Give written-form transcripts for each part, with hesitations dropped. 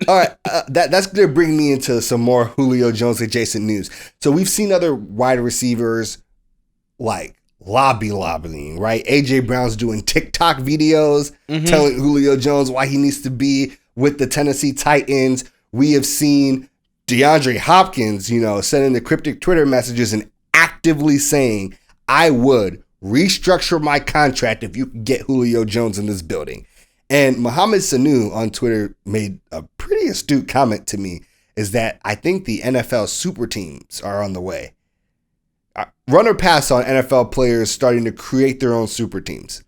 All right, that's going to bring me into some more Julio Jones adjacent news. So we've seen other wide receivers like lobbying, right? AJ Brown's doing TikTok videos telling Julio Jones why he needs to be with the Tennessee Titans. We have seen DeAndre Hopkins, sending the cryptic Twitter messages and actively saying, I would restructure my contract if you could get Julio Jones in this building. And Mohamed Sanu on Twitter made a pretty astute comment to me, is that I think the NFL super teams are on the way. Run or pass on NFL players starting to create their own super teams?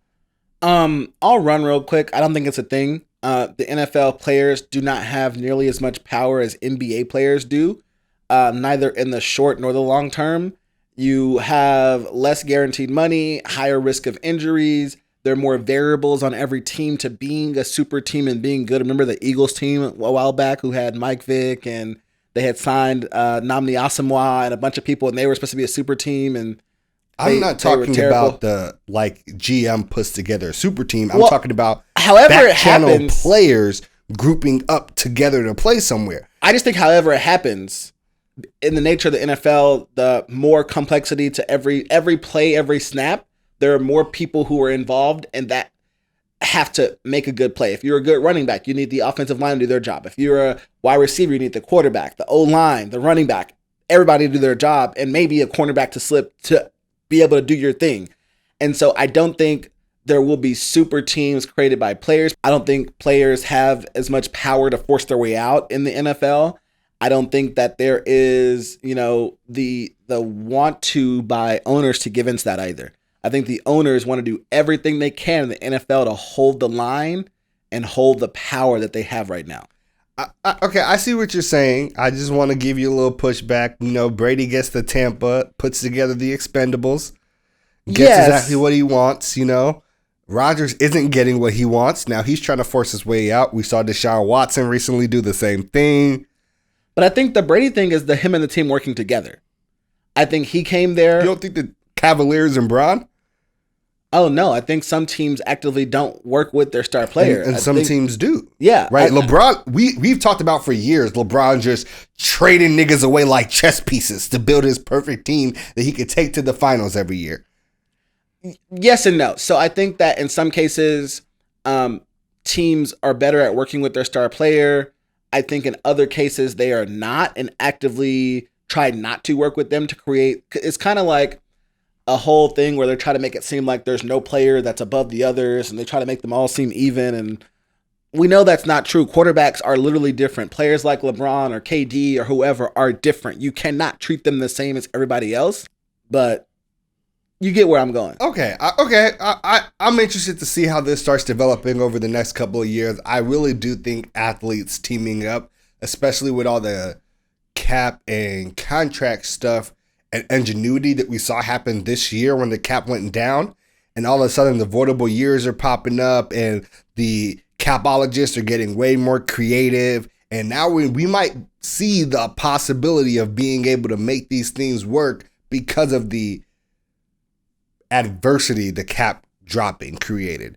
I'll run real quick. I don't think it's a thing. The NFL players do not have nearly as much power as NBA players do, neither in the short nor the long term. You have less guaranteed money, higher risk of injuries. There are more variables on every team to being a super team and being good. Remember the Eagles team a while back who had Mike Vick, and they had signed Nnamdi Asomugha and a bunch of people, and they were supposed to be a super team. And I'm not talking about the GM puts together a super team. I'm talking about however back channel players grouping up together to play somewhere. I just think however it happens, in the nature of the NFL, the more complexity to every play, every snap, there are more people who are involved and that have to make a good play. If you're a good running back, you need the offensive line to do their job. If you're a wide receiver, you need the quarterback, the O-line, the running back, everybody to do their job, and maybe a cornerback to slip to be able to do your thing. And so I don't think there will be super teams created by players. I don't think players have as much power to force their way out in the NFL. I don't think that there is, the want to by owners to give into that either. I think the owners want to do everything they can in the NFL to hold the line and hold the power that they have right now. Okay, I see what you're saying. I just want to give you a little pushback. Brady gets to Tampa, puts together the Expendables, gets exactly what he wants. Rodgers isn't getting what he wants. Now he's trying to force his way out. We saw Deshaun Watson recently do the same thing. But I think the Brady thing is him and the team working together. I think he came there. You don't think the Cavaliers and Braun? Oh, no. I think some teams actively don't work with their star player. And some teams do. Yeah. Right? LeBron, we've talked about for years, LeBron just trading niggas away like chess pieces to build his perfect team that he could take to the finals every year. Yes and no. So I think that in some cases, teams are better at working with their star player. I think in other cases, they are not and actively try not to work with them to create. It's kind of like a whole thing where they're trying to make it seem like there's no player that's above the others, and they try to make them all seem even. And we know that's not true. Quarterbacks are literally different. Players like LeBron or KD or whoever are different. You cannot treat them the same as everybody else, but you get where I'm going. Okay. I'm interested to see how this starts developing over the next couple of years. I really do think athletes teaming up, especially with all the cap and contract stuff and ingenuity that we saw happen this year when the cap went down, and all of a sudden the voidable years are popping up and the capologists are getting way more creative. And now we might see the possibility of being able to make these things work because of the adversity the cap dropping created.